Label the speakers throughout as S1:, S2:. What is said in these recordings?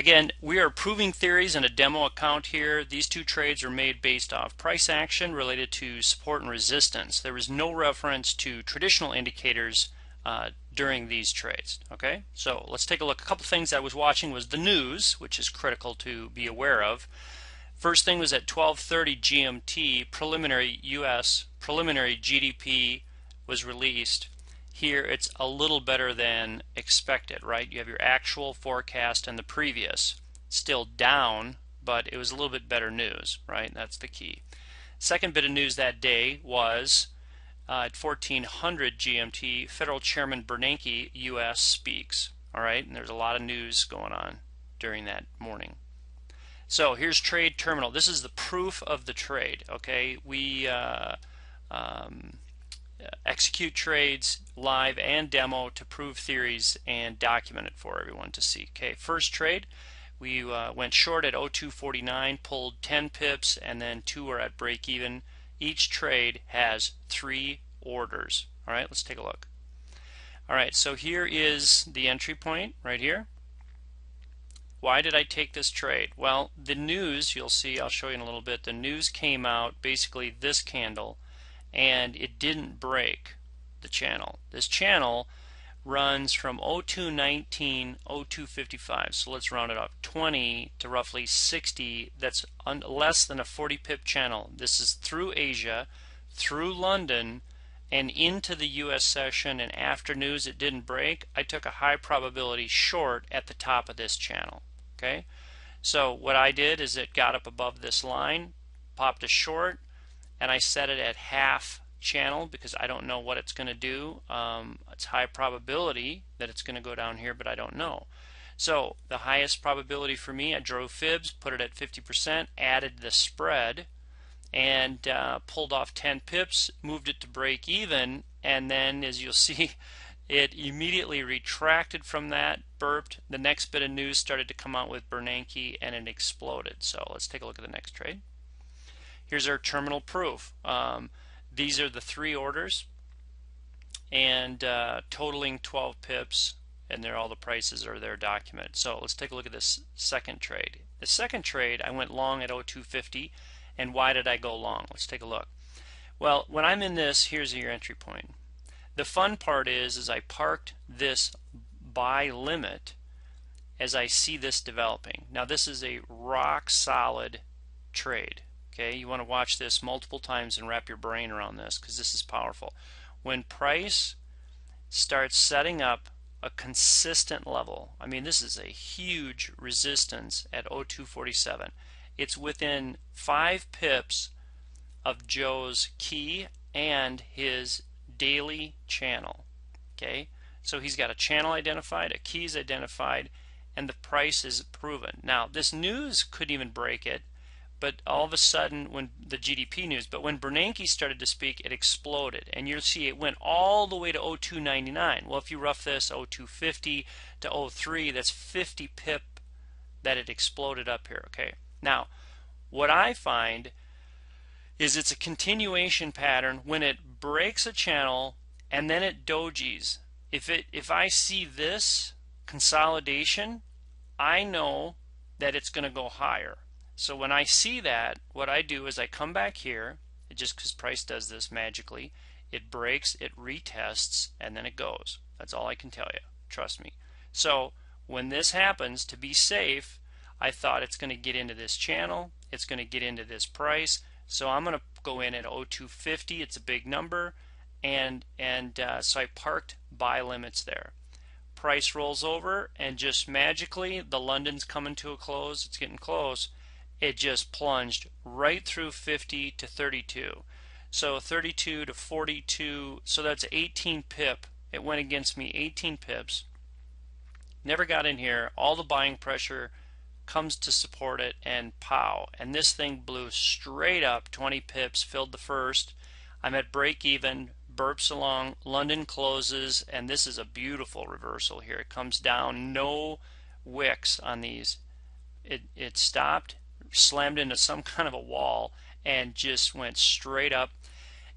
S1: Again, we are proving theories in a demo account here. These two trades are made based off price action related to support and resistance. There was no reference to traditional indicators during these trades. Okay, so let's take a look. A couple things I was watching was the news, which is critical to be aware of. First thing was at 12:30 GMT, preliminary U.S. preliminary GDP was released. Here it's a little better than expected, right? You have your actual forecast and the previous. Still down, but it was a little bit better news, right? That's the key. Second bit of news that day was at 1400 GMT, Federal Chairman Bernanke, U.S. speaks. All right, and there's a lot of news going on during that morning. So here's trade terminal. This is the proof of the trade. Okay, we execute trades live and demo to prove theories and document it for everyone to see. Okay, first trade, we went short at 0249, pulled 10 pips, and then 2 are at break even. Each trade has 3 orders. All right, let's take a look. All right, so here is the entry point right here. Why did I take this trade? Well, the news, you'll see, I'll show you in a little bit, the news came out basically this candle, and it didn't break the channel. This channel runs from 0219, 0255, so let's round it up, 20 to roughly 60. That's less than a 40 pip channel. This is through Asia, through London, and into the US session, and after news it didn't break. I took a high probability short at the top of this channel. Okay, so what I did is it got up above this line, popped a short, and I set it at half channel because I don't know what it's going to do. It's high probability that it's going to go down here, but I don't know. So the highest probability for me, I drove fibs, put it at 50%, added the spread, and pulled off 10 pips, moved it to break even, and then as you'll see, it immediately retracted from that, burped. The next bit of news started to come out with Bernanke, and it exploded. So let's take a look at the next trade. Here's our terminal proof. These are the 3 orders, and totaling 12 pips, and all the prices are there documented. So let's take a look at this second trade. The second trade, I went long at 0250, and why did I go long? Let's take a look. Well, when I'm in this, here's your entry point. The fun part is I parked this buy limit as I see this developing. Now this is a rock solid trade. Okay, you want to watch this multiple times and wrap your brain around this because this is powerful. When price starts setting up a consistent level, I mean this is a huge resistance at 0247. It's within 5 pips of Joe's key and his daily channel. Okay, so he's got a channel identified, a keys identified, and the price is proven. Now this news couldn't even break it, but all of a sudden when the GDP news, but when Bernanke started to speak, it exploded, and you'll see it went all the way to 0299. Well, if you rough this 0250 to 03, that's 50 pip that it exploded up here. Okay, now what I find is it's a continuation pattern. When it breaks a channel and then it dojis, if I see this consolidation, I know that it's going to go higher. So when I see that, what I do is I come back here, just because price does this magically, it breaks, it retests, and then it goes. That's all I can tell you. Trust me. So when this happens, to be safe, I thought it's going to get into this channel, it's going to get into this price, so I'm going to go in at 0250. It's a big number, and so I parked buy limits there. Price rolls over, and just magically, the London's coming to a close. It's getting close. It just plunged right through 50 to 32. So 32 to 42. So that's 18 pip. It went against me 18 pips. Never got in here. All the buying pressure comes to support it, and pow, and this thing blew straight up 20 pips, filled the first. I'm at break even, burps along, London closes, and this is a beautiful reversal here. It comes down, no wicks on these. It stopped, slammed into some kind of a wall, and just went straight up.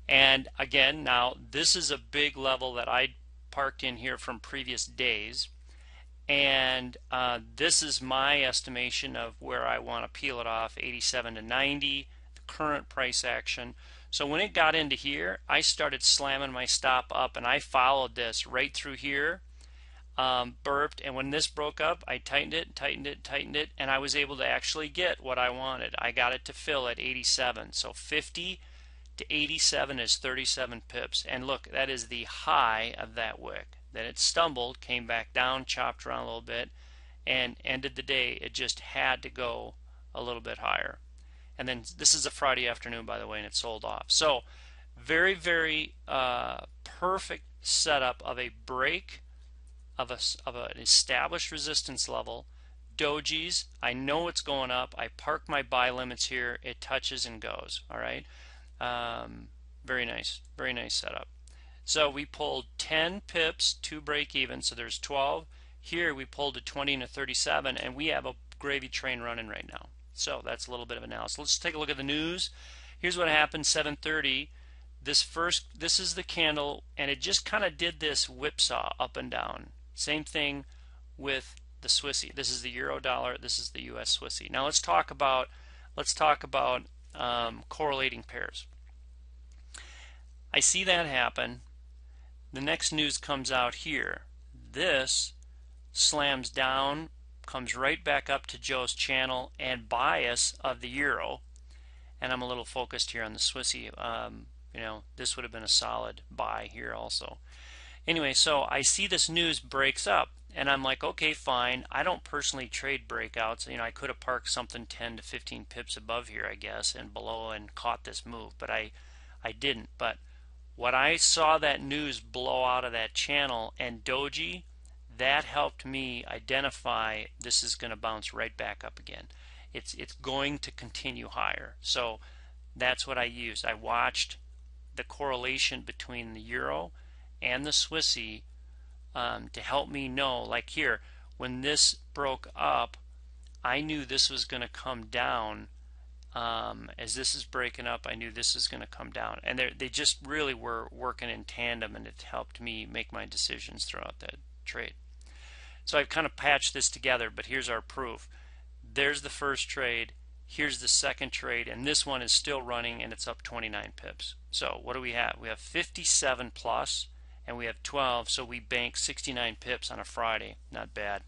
S1: And again, now this is a big level that I parked in here from previous days. And this is my estimation of where I want to peel it off, 87 to 90, the current price action. So when it got into here, I started slamming my stop up, and I followed this right through here, burped, and when this broke up, I tightened it, tightened it, tightened it, and I was able to actually get what I wanted. I got it to fill at 87. So 50 to 87 is 37 pips. And look, that is the high of that wick. Then it stumbled, came back down, chopped around a little bit, and ended the day. It just had to go a little bit higher. And then this is a Friday afternoon, by the way, and it sold off. So very, very perfect setup of a break of an established resistance level. Dojis, I know it's going up. I park my buy limits here. It touches and goes. All right. Very nice setup. So we pulled 10 pips to break even, so there's 12. Here we pulled to 20 and a 37, and we have a gravy train running right now. So that's a little bit of analysis. Let's take a look at the news. Here's what happened, 7:30. This is the candle, and it just kind of did this whipsaw up and down. Same thing with the Swissy. This is the euro dollar. This is the U.S. Swissy. Now let's talk about correlating pairs. I see that happen. The next news comes out here. This slams down, comes right back up to Joe's channel and bias of the euro. And I'm a little focused here on the Swissy. This would have been a solid buy here also. Anyway, so I see this news breaks up, and I'm like, okay, fine. I don't personally trade breakouts. I could have parked something 10 to 15 pips above here, I guess, and below, and caught this move, but I didn't. But what I saw that news blow out of that channel and doji, that helped me identify this is going to bounce right back up again. It's going to continue higher. So that's what I used. I watched the correlation between the euro and the Swissy to help me know, like here, when this broke up, I knew this was going to come down. As this is breaking up, I knew this is going to come down, and they just really were working in tandem, and it helped me make my decisions throughout that trade. So I've kind of patched this together, but here's our proof. There's the first trade, here's the second trade, and this one is still running, and it's up 29 pips. So what do we have? We have 57 plus, and we have 12, so we bank 69 pips on a Friday. Not bad.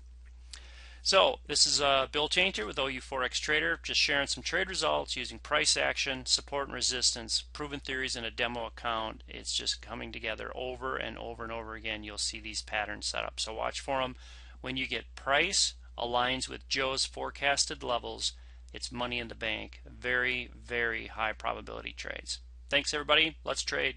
S1: So this is Bill Chainter with OU Forex Trader, just sharing some trade results using price action, support and resistance, proven theories in a demo account. It's just coming together over and over and over again. You'll see these patterns set up. So watch for them. When you get price aligns with Joe's forecasted levels, it's money in the bank. Very, very high probability trades. Thanks everybody. Let's trade.